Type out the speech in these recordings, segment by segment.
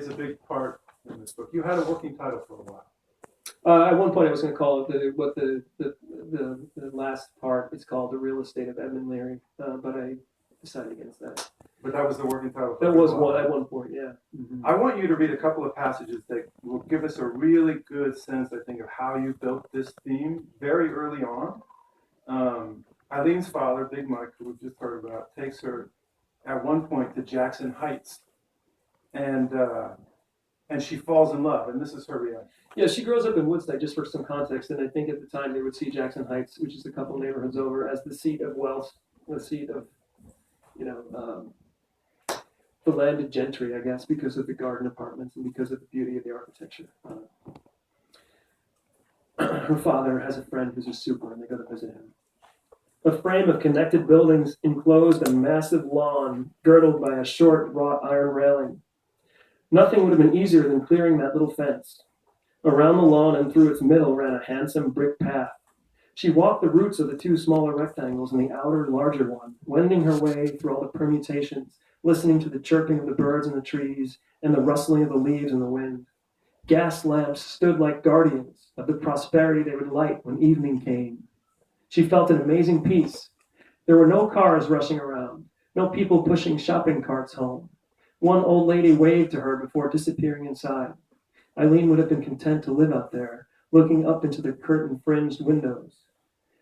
is a big part in this book. You had a working title for a while. At one point, I was going to call it the last part is called "The Real Estate of Edmund Leary," but I decided against that. But that was the working title. That was one at one point, yeah. I want you to read a couple of passages that will give us a really good sense, I think, of how you built this theme very early on. Eileen's father, Big Mike, who we've just heard about, takes her at one point to Jackson Heights, and she falls in love, and this is her reaction. Yeah, she grows up in Woodstock, just for some context, and I think at the time they would see Jackson Heights, which is a couple neighborhoods over, as the seat of wealth, the seat of, the landed gentry, I guess, because of the garden apartments and because of the beauty of the architecture. Her father has a friend who's a super, and they go to visit him. A frame of connected buildings enclosed a massive lawn girdled by a short wrought iron railing. Nothing would have been easier than clearing that little fence. Around the lawn and through its middle ran a handsome brick path. She walked the roots of the two smaller rectangles and the outer, larger one, wending her way through all the permutations, listening to the chirping of the birds in the trees and the rustling of the leaves in the wind. Gas lamps stood like guardians of the prosperity they would light when evening came. She felt an amazing peace. There were no cars rushing around, no people pushing shopping carts home. One old lady waved to her before disappearing inside. Eileen would have been content to live out there, looking up into the curtain-fringed windows.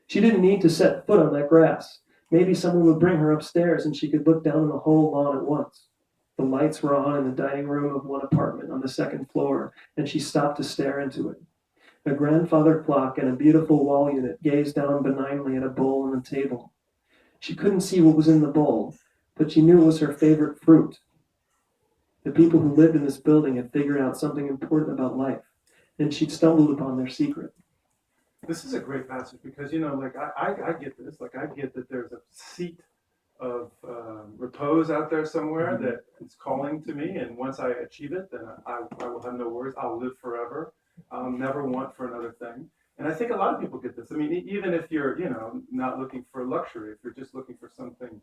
She didn't need to set foot on that grass. Maybe someone would bring her upstairs and she could look down on the whole lawn at once. The lights were on in the dining room of one apartment on the second floor, and she stopped to stare into it. A grandfather clock and a beautiful wall unit gazed down benignly at a bowl on the table. She couldn't see what was in the bowl, but she knew it was her favorite fruit. The people who lived in this building had figured out something important about life, and she'd stumbled upon their secret. This is a great passage because, I get this. I get that there's a seat of repose out there somewhere that is calling to me, and once I achieve it, then I will have no worries. I'll live forever. I'll never want for another thing. And I think a lot of people get this. I mean, even if you're, not looking for luxury, if you're just looking for something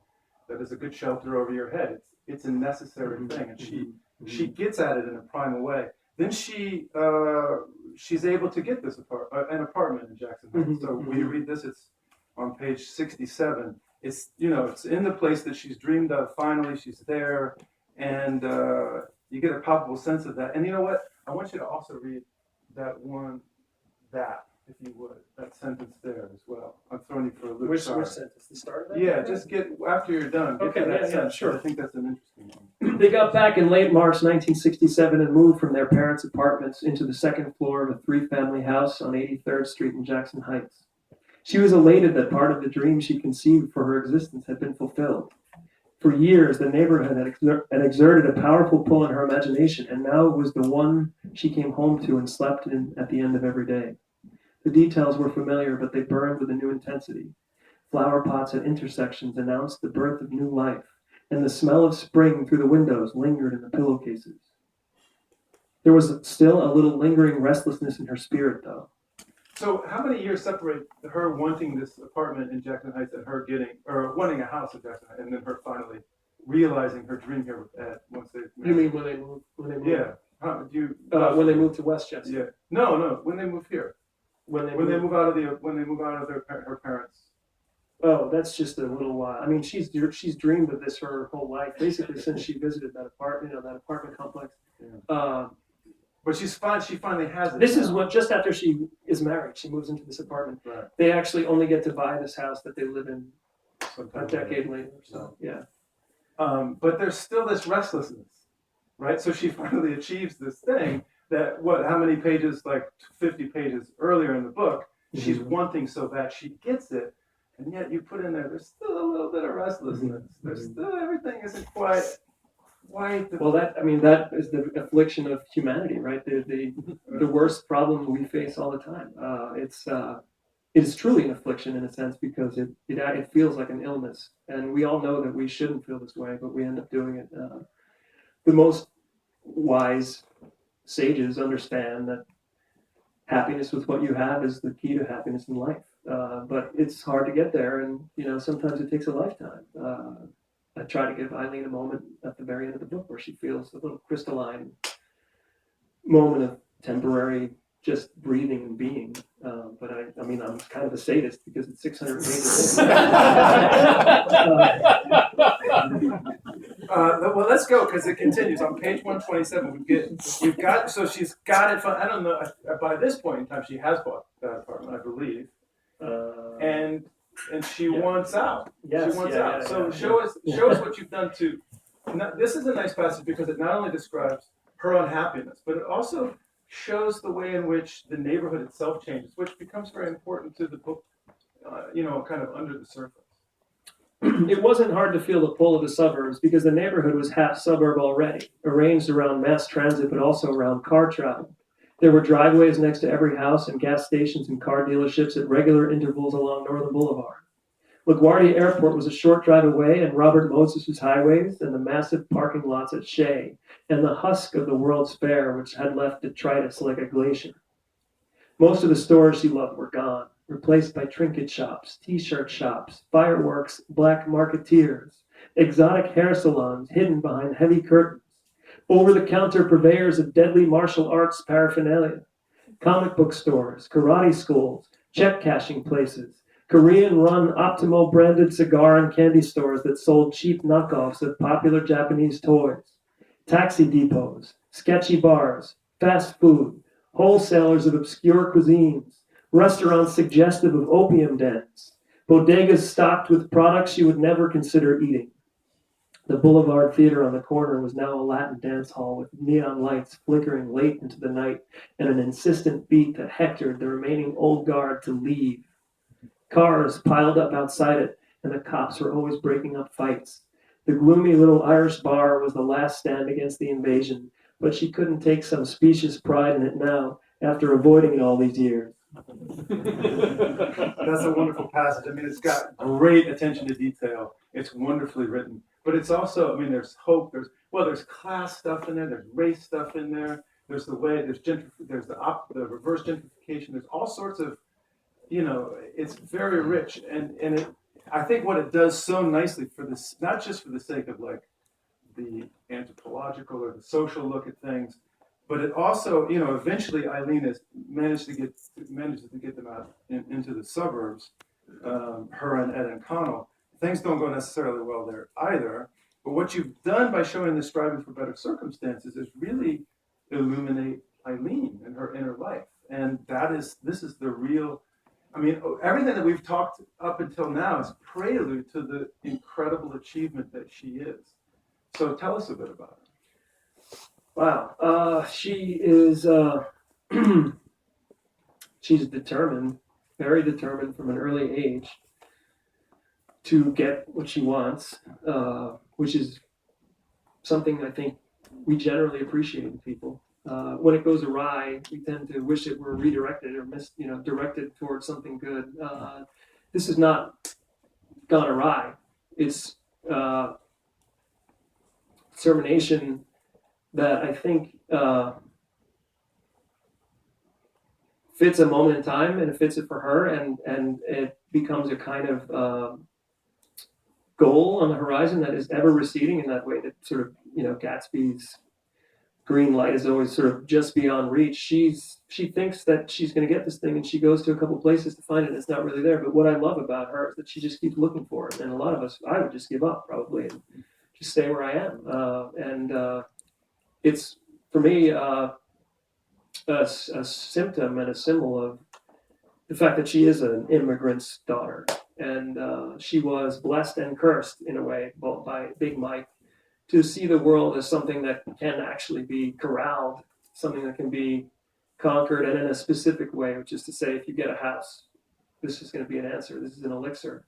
that is a good shelter over your head, it's a necessary thing. And she gets at it in a primal way. Then she's able to get this an apartment in Jackson Heights. So when you read this, it's on page 67. It's it's in the place that she's dreamed of. Finally, she's there, and you get a palpable sense of that. And you know what? I want you to also read that if you would, that sentence there as well. I'm throwing you for a loop. Which sentence? The start of that? Yeah, just get after you're done. Okay, yeah, sure. I think that's an interesting one. They got back in late March 1967 and moved from their parents' apartments into the second floor of a three-family house on 83rd Street in Jackson Heights. She was elated that part of the dream she conceived for her existence had been fulfilled. For years, the neighborhood had exerted a powerful pull on her imagination, and now it was the one she came home to and slept in at the end of every day. The details were familiar, but they burned with a new intensity. Flower pots at intersections announced the birth of new life, and the smell of spring through the windows lingered in the pillowcases. There was still a little lingering restlessness in her spirit, though. So how many years separate her wanting this apartment in Jackson Heights and her wanting a house in Jackson Heights, and then her finally realizing her dream here with Ed once they You mean when they moved? Yeah. When they moved to Westchester? Yeah. No. When they move here. When they move out of her parents. Oh, that's just a little while. I mean, she's dreamed of this her whole life, basically since she visited that apartment complex. Yeah. But she finally has it. This is what just after she is married, she moves into this apartment. Right. They actually only get to buy this house that they live in sometime a decade later. So yeah. But there's still this restlessness, right? So she finally achieves this thing that how many pages, like 50 pages earlier in the book, she's wanting so bad she gets it, and yet you put in there's still a little bit of restlessness. There's still everything isn't quite. Well, that is the affliction of humanity, right? The worst problem we face all the time. It's truly an affliction in a sense because it feels like an illness, and we all know that we shouldn't feel this way, but we end up doing it. The most wise sages understand that happiness with what you have is the key to happiness in life, but it's hard to get there, and sometimes it takes a lifetime. I try to give Eileen a moment at the very end of the book where she feels a little crystalline, moment of temporary just breathing and being. But I mean, I'm kind of a sadist because it's 600 pages. Well, let's go because it continues on page 127. We've got so she's got it. I don't know. By this point in time, she has bought that apartment, I believe, and she wants out. Yes, she wants out. So show us what you've done to. This is a nice passage because it not only describes her unhappiness, but it also shows the way in which the neighborhood itself changes, which becomes very important to the book. Kind of under the surface. It wasn't hard to feel the pull of the suburbs because the neighborhood was half suburb already, arranged around mass transit but also around car travel. There were driveways next to every house and gas stations and car dealerships at regular intervals along Northern Boulevard. LaGuardia Airport was a short drive away, and Robert Moses' highways, and the massive parking lots at Shea, and the husk of the World's Fair, which had left detritus like a glacier. Most of the stores she loved were gone, replaced by trinket shops, t-shirt shops, fireworks, black marketeers, exotic hair salons hidden behind heavy curtains, over-the-counter purveyors of deadly martial arts paraphernalia, comic book stores, karate schools, check-cashing places, Korean-run Optimo-branded cigar and candy stores that sold cheap knockoffs of popular Japanese toys, taxi depots, sketchy bars, fast food, wholesalers of obscure cuisines, restaurants suggestive of opium dens, bodegas stocked with products you would never consider eating. The Boulevard Theater on the corner was now a Latin dance hall with neon lights flickering late into the night and an insistent beat that hectored the remaining old guard to leave. Cars piled up outside it, and the cops were always breaking up fights. The gloomy little Irish bar was the last stand against the invasion, but she couldn't take some specious pride in it now, after avoiding it all these years. That's a wonderful passage. I mean, it's got great attention to detail. It's wonderfully written. But it's also, I mean, there's hope. There's class stuff in there. There's race stuff in there. There's the reverse gentrification. There's all sorts of, it's very rich. And I think what it does so nicely for this, not just for the sake of like the anthropological or the social look at things, but it also, eventually Eileen manages to get them out into the suburbs, her and Ed and Connell. Things don't go necessarily well there either, but what you've done by showing the striving for better circumstances is really illuminate Eileen and her inner life. And this is the real, I mean, everything that we've talked up until now is prelude to the incredible achievement that she is. So tell us a bit about her. Wow, she is, she's determined, very determined from an early age to get what she wants, which is something I think we generally appreciate in people. When it goes awry, we tend to wish it were redirected or directed towards something good. This has not gone awry. It's determination that I think fits a moment in time, and it fits it for her, and it becomes a kind of goal on the horizon that is ever receding in that way that sort of, Gatsby's green light is always sort of just beyond reach. She thinks that she's going to get this thing, and she goes to a couple places to find it, and it's not really there. But what I love about her is that she just keeps looking for it. And a lot of us, I would just give up probably and just stay where I am. It's, for me, a symptom and a symbol of the fact that she is an immigrant's daughter. And she was blessed and cursed in a way, both by Big Mike, to see the world as something that can actually be corralled, something that can be conquered, and in a specific way, which is to say, if you get a house, this is going to be an answer. This is an elixir.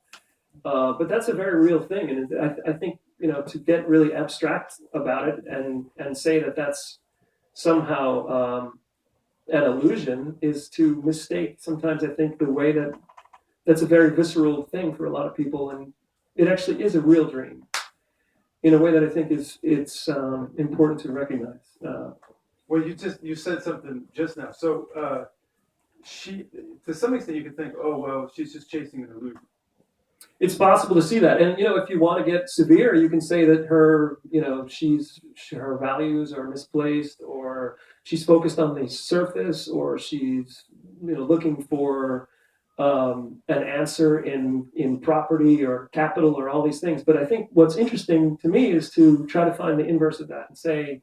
But that's a very real thing, and I think to get really abstract about it and say that that's somehow an illusion is to mistake. Sometimes I think the way that's a very visceral thing for a lot of people, and it actually is a real dream in a way that I think it's important to recognize. Well, you said something just now. So she, to some extent, you could think, oh well, she's just chasing an illusion. It's possible to see that, and if you want to get severe, you can say that her her values are misplaced, or she's focused on the surface, or she's looking for an answer in property or capital or all these things. But I think what's interesting to me is to try to find the inverse of that and say,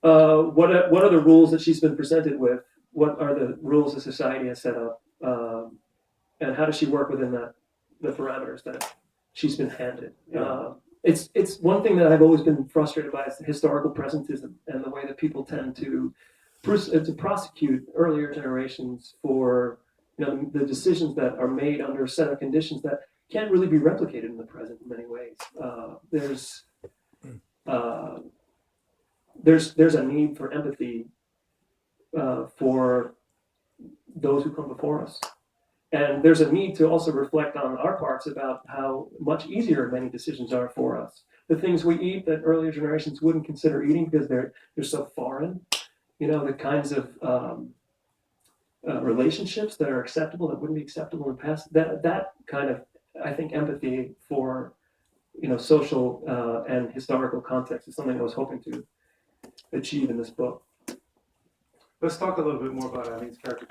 what are the rules that she's been presented with? What are the rules that society has set up, and how does she work within the parameters that she's been handed? Yeah. It's one thing that I've always been frustrated by is historical presentism and the way that people tend to prosecute earlier generations for the decisions that are made under a set of conditions that can't really be replicated in the present in many ways. There's a need for empathy for those who come before us. And there's a need to also reflect on our parts about how much easier many decisions are for us. The things we eat that earlier generations wouldn't consider eating because they're so foreign. The kinds of relationships that are acceptable that wouldn't be acceptable in the past. That kind of, I think, empathy for social and historical context is something I was hoping to achieve in this book. Let's talk a little bit more about Eileen's character.